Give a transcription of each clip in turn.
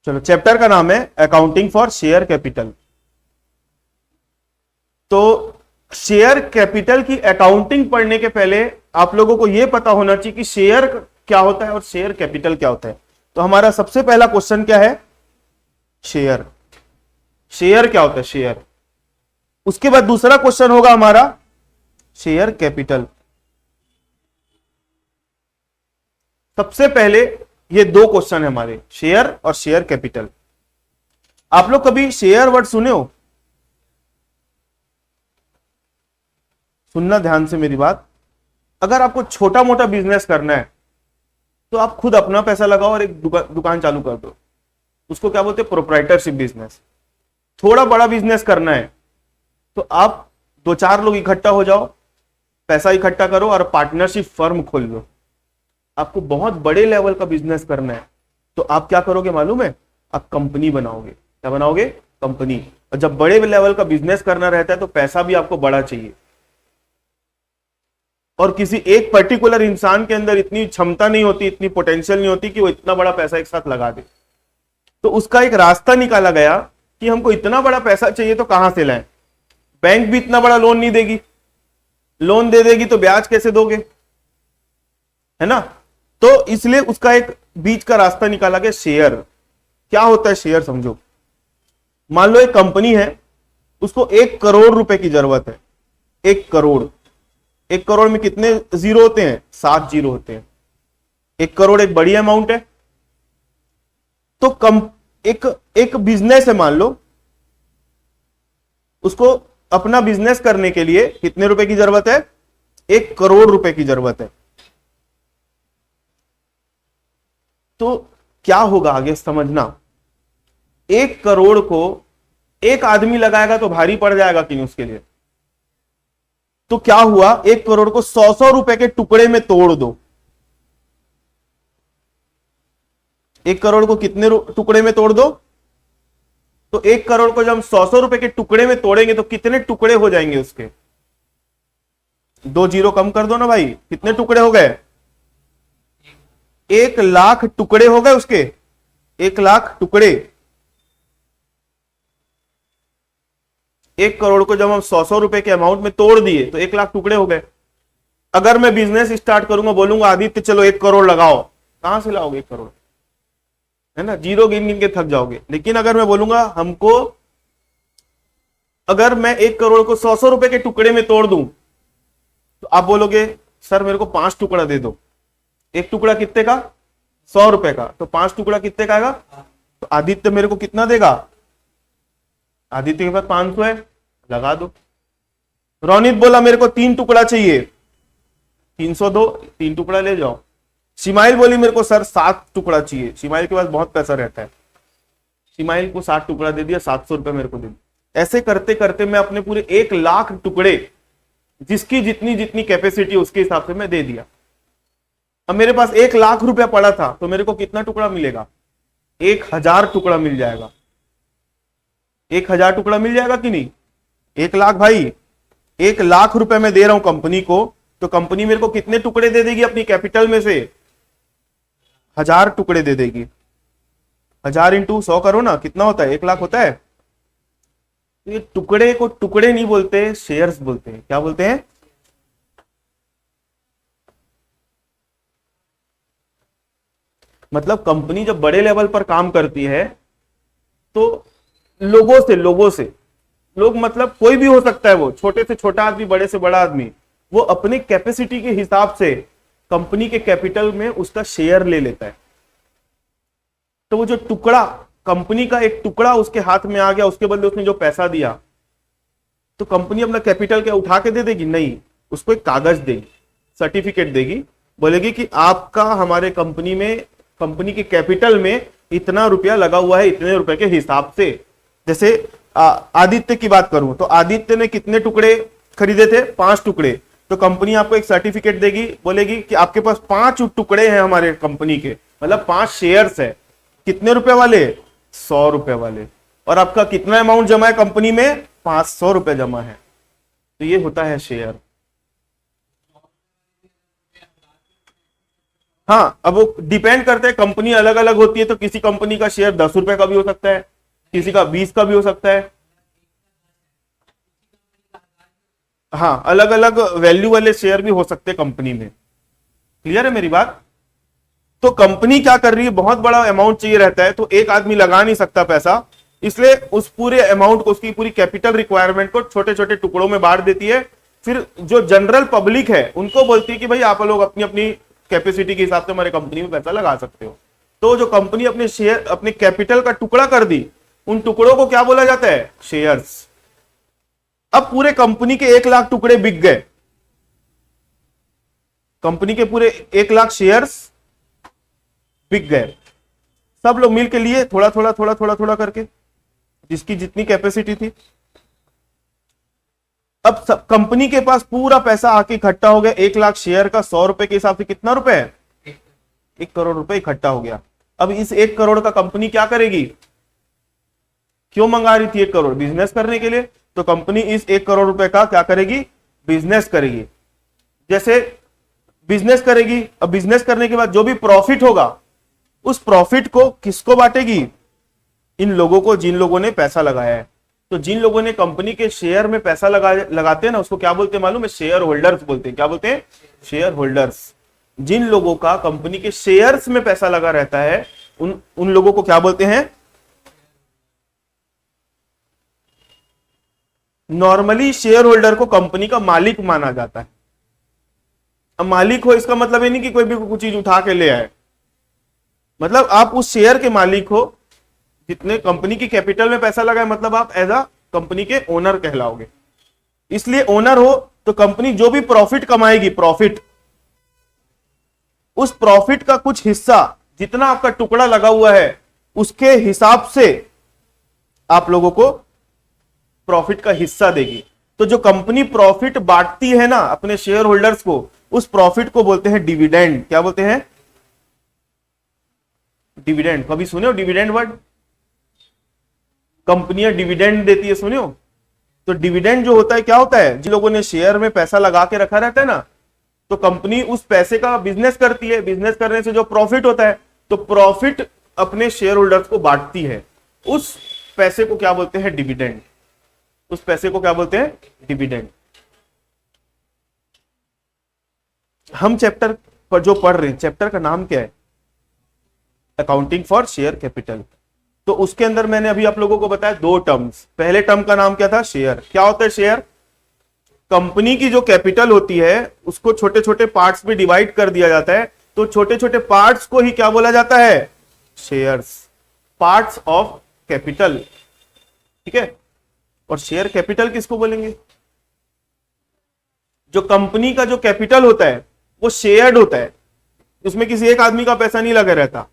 चलो, चैप्टर का नाम है अकाउंटिंग फॉर शेयर कैपिटल। तो शेयर कैपिटल की अकाउंटिंग पढ़ने के पहले आप लोगों को यह पता होना चाहिए कि शेयर क्या होता है और शेयर कैपिटल क्या होता है। तो हमारा सबसे पहला क्वेश्चन क्या है? शेयर। शेयर क्या होता है? शेयर। उसके बाद दूसरा क्वेश्चन होगा हमारा शेयर कैपिटल। सबसे पहले ये दो क्वेश्चन है हमारे, शेयर और शेयर कैपिटल। आप लोग कभी शेयर वर्ड सुने हो? सुनना ध्यान से मेरी बात। अगर आपको छोटा मोटा बिजनेस करना है तो आप खुद अपना पैसा लगाओ और एक दुकान चालू कर दो, उसको क्या बोलते हैं? Proprietorship business. थोड़ा बड़ा बिजनेस करना है तो आप दो चार लोग इकट्ठा हो जाओ, पैसा इकट्ठा करो और पार्टनरशिप फर्म खोल लो। आपको बहुत बड़े लेवल का बिजनेस करना है तो आप क्या करोगे मालूम है? आप कंपनी बनाओगे। क्या बनाओगे? कंपनी। और जब बड़े लेवल का बिजनेस करना रहता है तो पैसा भी आपको बड़ा चाहिए, और किसी एक पर्टिकुलर इंसान के अंदर इतनी क्षमता नहीं होती, इतनी पोटेंशियल नहीं होती कि वो इतना बड़ा पैसा एक साथ लगा दे। तो उसका एक रास्ता निकाला गया कि हमको इतना बड़ा पैसा चाहिए तो कहां से लाएं? बैंक भी इतना बड़ा लोन नहीं देगी, लोन दे देगी तो ब्याज कैसे दोगे? है ना? तो इसलिए उसका एक बीच का रास्ता निकाला गया, शेयर। क्या होता है शेयर समझो। मान लो एक कंपनी है, उसको 1 करोड़ रुपए की जरूरत है। 1 करोड़। 1 करोड़ में कितने जीरो होते हैं? 7 जीरो होते हैं। 1 करोड़ एक बड़ी अमाउंट है। तो एक बिजनेस है, मान लो उसको अपना बिजनेस करने के लिए कितने रुपए की जरूरत है? 1 करोड़ रुपए की जरूरत है। तो क्या होगा आगे समझना। 1 करोड़ को एक आदमी लगाएगा तो भारी पड़ जाएगा कि नहीं उसके लिए? तो क्या हुआ, 1 करोड़ को 100 रुपए के टुकड़े में तोड़ दो। 1 करोड़ को कितने टुकड़े में तोड़ दो? तो 1 करोड़ को जब हम 100 रुपए के टुकड़े में तोड़ेंगे तो कितने टुकड़े हो जाएंगे उसके? 2 जीरो कम कर दो ना भाई, कितने टुकड़े हो गए? 1 लाख टुकड़े हो गए उसके। 1 लाख टुकड़े। 1 करोड़ को जब हम 100 रुपए के अमाउंट में तोड़ दिए तो 1 लाख टुकड़े हो गए। अगर मैं बिजनेस स्टार्ट करूंगा, बोलूंगा आदित्य चलो 1 करोड़ लगाओ, कहां से लाओगे 1 करोड़? है ना? जीरो गिन गिन के थक जाओगे। लेकिन अगर मैं बोलूंगा हमको, अगर मैं 1 करोड़ को 100 रुपए के टुकड़े में तोड़ दूं तो आप बोलोगे सर मेरे को 5 टुकड़ा दे दो। एक टुकड़ा कितने का? 100 रुपए का। तो 5 टुकड़ा कितने का आएगा? तो आदित्य मेरे को कितना देगा? आदित्य के पास 500 है, लगा दो। रोनित बोला मेरे को 3 टुकड़ा चाहिए, 300 दो, 3 टुकड़ा ले जाओ। शिमाइल बोली मेरे को सर 7 टुकड़ा चाहिए। शिमाइल के पास बहुत पैसा रहता है, शिमाइल को 7 टुकड़ा दे दिया, 700 रुपए मेरे को दे दिया। ऐसे करते करते मैं अपने पूरे 1 लाख टुकड़े, जिसकी जितनी जितनी कैपेसिटी उसके हिसाब से मैं दे दिया। अब मेरे पास 1 लाख रुपया पड़ा था तो मेरे को कितना टुकड़ा मिलेगा? 1000 टुकड़ा मिल जाएगा। 1000 टुकड़ा मिल जाएगा कि नहीं? 1 लाख भाई, 1 लाख रुपए मैं दे रहा हूं कंपनी को, तो कंपनी मेरे को कितने टुकड़े दे देगी अपनी कैपिटल में से? 1000 टुकड़े दे देगी। 1000 इंटू 100 करो ना, कितना होता है? 1 लाख होता है। तो ये टुकड़े को टुकड़े नहीं बोलते, शेयर्स बोलते हैं। क्या बोलते हैं? मतलब कंपनी जब बड़े लेवल पर काम करती है तो लोगों से लोग, मतलब कोई भी हो सकता है, वो छोटे से छोटा आदमी, बड़े से बड़ा आदमी, वो अपनी कैपेसिटी के हिसाब से कंपनी के कैपिटल में उसका शेयर ले लेता है। तो वो जो टुकड़ा, कंपनी का एक टुकड़ा उसके हाथ में आ गया, उसके बदले उसने जो पैसा दिया, तो कंपनी अपना कैपिटल क्या उठा के दे देगी? नहीं, उसको एक कागज देगी, सर्टिफिकेट देगी, बोलेगी कि आपका हमारे कंपनी में, कंपनी के कैपिटल में इतना रुपया लगा हुआ है, इतने रुपए के हिसाब से। जैसे आदित्य की बात करूं तो आदित्य ने कितने टुकड़े खरीदे थे? 5 टुकड़े। तो कंपनी आपको एक सर्टिफिकेट देगी, बोलेगी कि आपके पास 5 टुकड़े हैं हमारे कंपनी के, मतलब 5 शेयर्स है। कितने रुपए वाले? 100 रुपए वाले। और आपका कितना अमाउंट जमा है कंपनी में? 500 रुपए जमा है। तो ये होता है शेयर। हाँ, अब वो डिपेंड करते हैं, कंपनी अलग अलग होती है, तो किसी कंपनी का शेयर 10 रुपए का भी हो सकता है, किसी का 20 का भी हो सकता है। हाँ, अलग अलग वैल्यू वाले शेयर भी हो सकते हैं कंपनी में। क्लियर है मेरी बात? तो कंपनी क्या कर रही है, बहुत बड़ा अमाउंट चाहिए रहता है, तो एक आदमी लगा नहीं सकता पैसा, इसलिए उस पूरे अमाउंट को, उसकी पूरी कैपिटल रिक्वायरमेंट को छोटे छोटे टुकड़ों में बांट देती है। फिर जो जनरल पब्लिक है उनको बोलती है कि भाई आप लोग अपनी अपनी कैपेसिटी के हिसाब से हमारे कंपनी में पैसा लगा सकते हो। तो जो कंपनी अपने शेयर, अपने कैपिटल का टुकड़ा कर दी, उन टुकड़ों को क्या बोला जाता है? शेयर्स। अब पूरे कंपनी के 1 लाख टुकड़े बिक गए, कंपनी के पूरे 1 लाख शेयर्स बिक गए, सब लोग मिलके लिए थोड़ा थोड़ा थोड़ा थोड़ा थोड़ा करके, जिसकी जितनी कैपेसिटी थी। अब सब कंपनी के पास पूरा पैसा आके इकट्ठा हो गया, 1 लाख शेयर का 100 रुपए के हिसाब से कितना रुपए है? 1 करोड़ रुपए इकट्ठा हो गया। अब इस 1 करोड़ का कंपनी क्या करेगी? क्यों मंगा रही थी 1 करोड़? बिजनेस करने के लिए। तो कंपनी इस 1 करोड़ रुपए का क्या करेगी? बिजनेस करेगी। जैसे बिजनेस करेगी, अब बिजनेस करने के बाद जो भी प्रॉफिट होगा, उस प्रॉफिट को किसको बांटेगी? इन लोगों को, जिन लोगों ने पैसा लगाया है। तो जिन लोगों ने कंपनी के शेयर में पैसा लगाते हैं ना, उसको क्या बोलते हैं मालूम है? शेयर होल्डर्स बोलते हैं। क्या बोलते हैं? Share holders. जिन लोगों का कंपनी के शेयर्स में पैसा लगा रहता है, उन लोगों को क्या बोलते हैं? नॉर्मली शेयर होल्डर को कंपनी का मालिक माना जाता है। अब मालिक हो इसका मतलब ये नहीं कि कोई भी कुछ चीज उठा के ले आए, मतलब आप उस शेयर के मालिक हो, जितने कंपनी की कैपिटल में पैसा लगा है, मतलब आप एज अ कंपनी के ओनर कहलाओगे। इसलिए ओनर हो तो कंपनी जो भी प्रॉफिट कमाएगी, प्रॉफिट, उस प्रॉफिट का कुछ हिस्सा, जितना आपका टुकड़ा लगा हुआ है उसके हिसाब से आप लोगों को प्रॉफिट का हिस्सा देगी। तो जो कंपनी प्रॉफिट बांटती है ना अपने शेयर होल्डर्स को, उस प्रॉफिट को बोलते हैं डिविडेंड। क्या बोलते हैं? डिविडेंड। कभी सुने हो डिविडेंड वर्ड? कंपनियां डिविडेंड देती है, सुने हो? तो डिविडेंड जो होता है क्या होता है? जिन लोगों ने शेयर में पैसा लगा के रखा रहता है ना, तो कंपनी उस पैसे का बिजनेस करती है, बिजनेस करने से जो प्रॉफिट होता है, तो प्रॉफिट अपने शेयर होल्डर्स को बांटती है। उस पैसे को क्या बोलते हैं? डिविडेंड। उस पैसे को क्या बोलते हैं? डिविडेंड। हम चैप्टर पर जो पढ़ रहे हैं, चैप्टर का नाम क्या है? Accounting for share capital. तो उसके अंदर मैंने अभी आप लोगों को बताया 2 टर्म्स। पहले टर्म का नाम क्या था? शेयर। क्या होता है शेयर? कंपनी की जो कैपिटल होती है उसको छोटे छोटे पार्ट्स में डिवाइड कर दिया जाता है, तो छोटे छोटे पार्ट्स को ही क्या बोला जाता है? शेयर्स। Parts of capital. ठीक है। और शेयर कैपिटल किसको बोलेंगे? जो कंपनी का जो कैपिटल होता है वो शेयर्ड होता है, उसमें किसी एक आदमी का पैसा नहीं लगा रहता,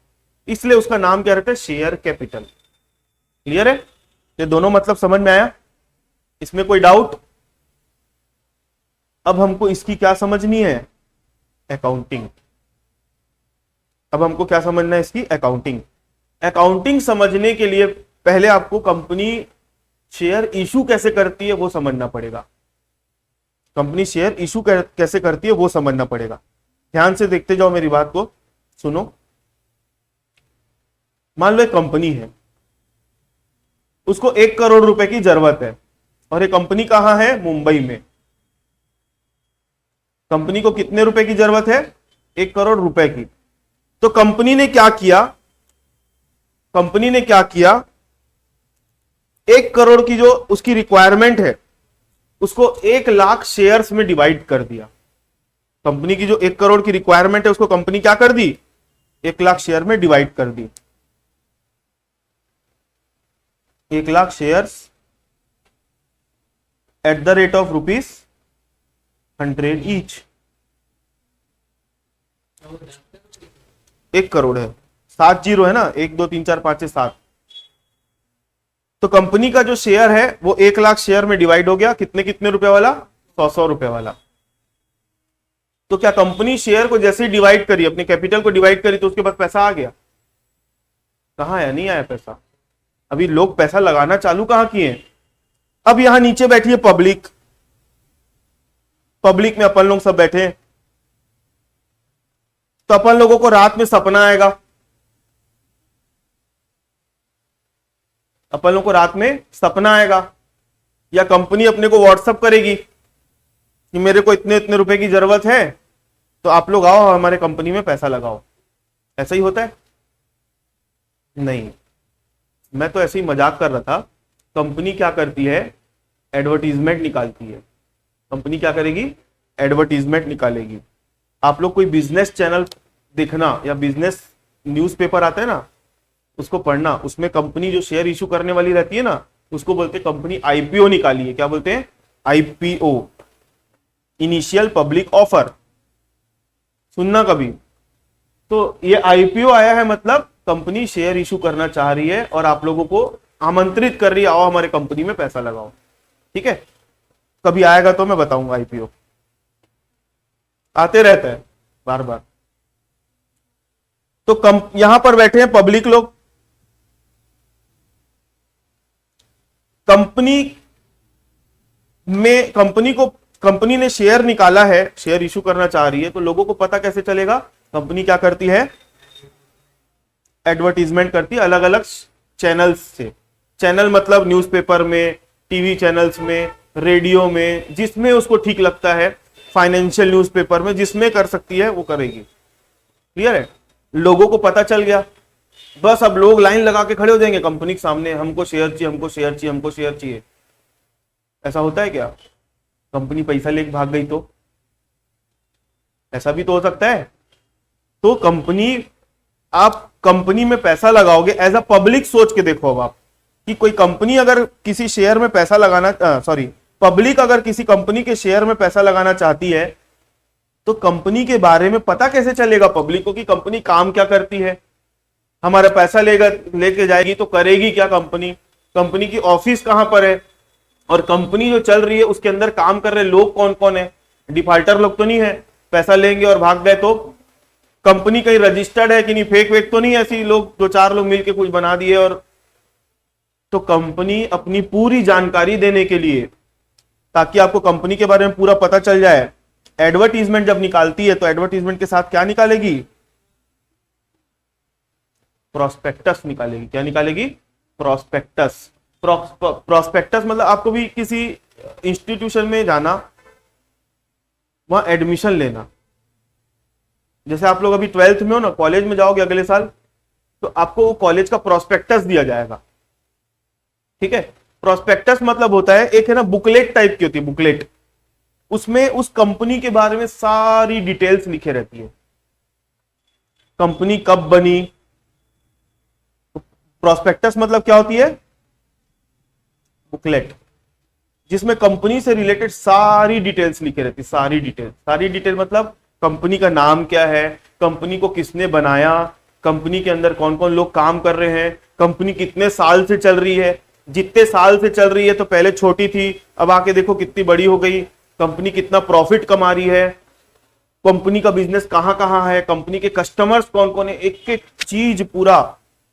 इसलिए उसका नाम क्या रहता है? Share capital. क्लियर है? ये दोनों मतलब समझ में आया? इसमें कोई डाउट? अब हमको इसकी क्या समझनी है? अकाउंटिंग। अब हमको क्या समझना है? इसकी अकाउंटिंग। अकाउंटिंग समझने के लिए पहले आपको कंपनी शेयर इशू कैसे करती है वो समझना पड़ेगा। कंपनी शेयर इशू कैसे करती है वो समझना पड़ेगा। ध्यान से देखते जाओ, मेरी बात को सुनो। मान लो एक कंपनी है, उसको 1 करोड़ रुपए की जरूरत है, और ये कंपनी कहां है? मुंबई में। कंपनी को कितने रुपए की जरूरत है? 1 करोड़ रुपए की। तो कंपनी ने क्या किया? कंपनी ने क्या किया? 1 करोड़ की जो उसकी रिक्वायरमेंट है उसको 1 लाख शेयर्स में डिवाइड कर दिया। कंपनी की जो 1 करोड़ की रिक्वायरमेंट है उसको कंपनी क्या कर दी? 1 लाख शेयर में डिवाइड कर दी। 1 lakh shares at the rate of ₹100 each. 1 crore है, 7 जीरो है ना, 1 2 3 4 5 6 7। तो कंपनी का जो शेयर है वो 1 लाख शेयर में डिवाइड हो गया। कितने कितने रुपए वाला? 100 रुपए वाला। तो क्या कंपनी शेयर को जैसे ही डिवाइड करी, अपने कैपिटल को डिवाइड करी, तो उसके पास पैसा आ गया? कहां आया? नहीं आया पैसा। अभी लोग पैसा लगाना चालू कहां किए? अब यहां नीचे बैठी है पब्लिक। पब्लिक में अपन लोग सब बैठे हैं, तो अपन लोगों को रात में सपना आएगा, अपन लोगों को रात में सपना आएगा, या कंपनी अपने को व्हाट्सअप करेगी कि मेरे को इतने इतने रुपए की जरूरत है, तो आप लोग आओ हमारे कंपनी में पैसा लगाओ। ऐसा ही होता है? नहीं, मैं तो ऐसे ही मजाक कर रहा था। कंपनी क्या करती है, एडवर्टीजमेंट निकालती है। कंपनी क्या करेगी, एडवर्टीजमेंट निकालेगी। आप लोग कोई बिजनेस चैनल देखना या बिजनेस न्यूज़पेपर आता है ना, उसको पढ़ना, उसमें कंपनी जो शेयर इशू करने वाली रहती है ना, उसको बोलते हैं कंपनी आईपीओ निकाली है। क्या बोलते हैं? IPO, initial public offer. सुनना कभी। तो ये आईपीओ आया है, मतलब कंपनी शेयर इशू करना चाह रही है और आप लोगों को आमंत्रित कर रही है, आओ हमारे कंपनी में पैसा लगाओ। ठीक है, कभी आएगा तो मैं बताऊंगा। आईपीओ आते रहता है बार बार। तो यहां पर बैठे हैं पब्लिक लोग, कंपनी ने शेयर निकाला है, शेयर इशू करना चाह रही है, तो लोगों को पता कैसे चलेगा? कंपनी क्या करती है, एडवर्टीजमेंट करती है अलग अलग चैनल्स से। चैनल मतलब न्यूज़पेपर में, टीवी चैनल्स में, रेडियो में, जिसमें उसको ठीक लगता है, फाइनेंशियल न्यूज़पेपर में, जिसमें कर सकती है वो करेगी। क्लियर है? लोगों को पता चल गया, बस अब लोग लाइन लगा के खड़े हो जाएंगे कंपनी के सामने, हमको शेयर चाहिए, हमको शेयर चाहिए, हमको शेयर चाहिए। ऐसा होता है क्या? कंपनी पैसा लेके भाग गई तो? ऐसा भी तो हो सकता है। तो आप कंपनी में पैसा लगाओगे एज अ पब्लिक, सोच के देखो अब आप कि कोई कंपनी अगर किसी शेयर में पैसा लगाना, पब्लिक अगर किसी कंपनी के शेयर में पैसा लगाना चाहती है, तो कंपनी के बारे में पता कैसे चलेगा पब्लिक को कि कंपनी काम क्या करती है? हमारा पैसा लेके जाएगी तो करेगी क्या कंपनी? कंपनी की ऑफिस कहां पर है? और कंपनी जो चल रही है उसके अंदर काम कर रहे लोग कौन कौन है? डिफॉल्टर लोग तो नहीं है, पैसा लेंगे और भाग गए तो? कंपनी कहीं रजिस्टर्ड है कि नहीं, फेक वेक तो नहीं है, ऐसी लोग दो चार लोग मिलके कुछ बना दिए? और तो कंपनी अपनी पूरी जानकारी देने के लिए, ताकि आपको कंपनी के बारे में पूरा पता चल जाए, एडवर्टीजमेंट जब निकालती है तो एडवर्टीजमेंट के साथ क्या निकालेगी? प्रोस्पेक्टस निकालेगी। क्या निकालेगी? प्रोस्पेक्टस। प्रोस्पेक्टस मतलब आपको भी किसी इंस्टीट्यूशन में जाना, वहां एडमिशन लेना, जैसे आप लोग अभी 12th में हो ना, कॉलेज में जाओगे अगले साल, तो आपको कॉलेज का प्रोस्पेक्टस दिया जाएगा। ठीक है? प्रोस्पेक्टस मतलब होता है, एक है ना बुकलेट टाइप की होती है, बुकलेट, उसमें उस कंपनी के बारे में सारी डिटेल्स लिखे रहती है, कंपनी कब बनी। प्रोस्पेक्टस मतलब क्या होती है? बुकलेट, जिसमें कंपनी से रिलेटेड सारी डिटेल्स लिखे रहती है, सारी डिटेल मतलब कंपनी का नाम क्या है, कंपनी को किसने बनाया, कंपनी के अंदर कौन कौन लोग काम कर रहे हैं, कंपनी कितने साल से चल रही है, जितने साल से चल रही है तो पहले छोटी थी, अब आके देखो कितनी बड़ी हो गई, कंपनी कितना प्रॉफिट कमा रही है, कंपनी का बिजनेस कहां कहां है, कंपनी के कस्टमर्स कौन कौन है, एक एक चीज पूरा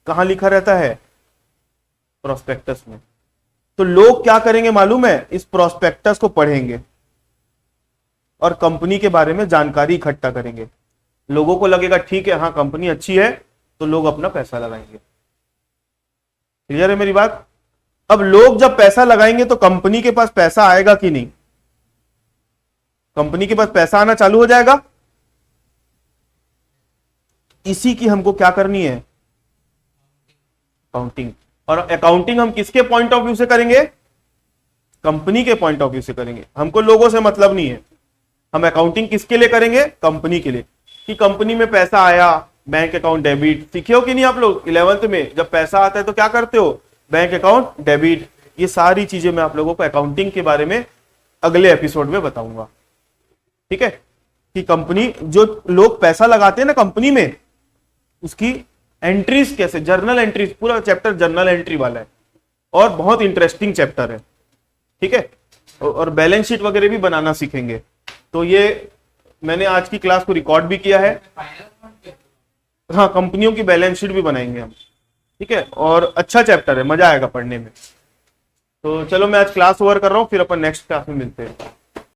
कहां लिखा रहता है? प्रोस्पेक्टस में। तो लोग क्या करेंगे मालूम है? इस प्रोस्पेक्टस को पढ़ेंगे और कंपनी के बारे में जानकारी इकट्ठा करेंगे। लोगों को लगेगा ठीक है, हाँ कंपनी अच्छी है, तो लोग अपना पैसा लगाएंगे। क्लियर है मेरी बात? अब लोग जब पैसा लगाएंगे तो कंपनी के पास पैसा आएगा कि नहीं? कंपनी के पास पैसा आना चालू हो जाएगा। इसी की हमको क्या करनी है? अकाउंटिंग। और अकाउंटिंग हम किसके पॉइंट ऑफ व्यू से करेंगे? कंपनी के पॉइंट ऑफ व्यू से करेंगे। हमको लोगों से मतलब नहीं है, हम अकाउंटिंग किसके लिए करेंगे? कंपनी के लिए। कि कंपनी में पैसा आया, बैंक अकाउंट डेबिट, सीखे हो कि नहीं आप लोग 11th में? जब पैसा आता है तो क्या करते हो? Bank account debit. ये सारी चीजें मैं आप लोगों को अकाउंटिंग के बारे में अगले एपिसोड में बताऊंगा। ठीक है? कि कंपनी, जो लोग पैसा लगाते हैं ना कंपनी में, उसकी एंट्रीज कैसे, जर्नल एंट्रीज, पूरा चैप्टर जर्नल एंट्री वाला है और बहुत इंटरेस्टिंग चैप्टर है। ठीक है? और बैलेंस शीट वगैरह भी बनाना सीखेंगे। तो ये मैंने आज की क्लास को रिकॉर्ड भी किया है। हाँ, कंपनियों की बैलेंस शीट भी बनाएंगे हम। ठीक है? और अच्छा चैप्टर है, मजा आएगा पढ़ने में। तो चलो मैं आज क्लास ओवर कर रहा हूँ, फिर अपन नेक्स्ट क्लास में मिलते हैं।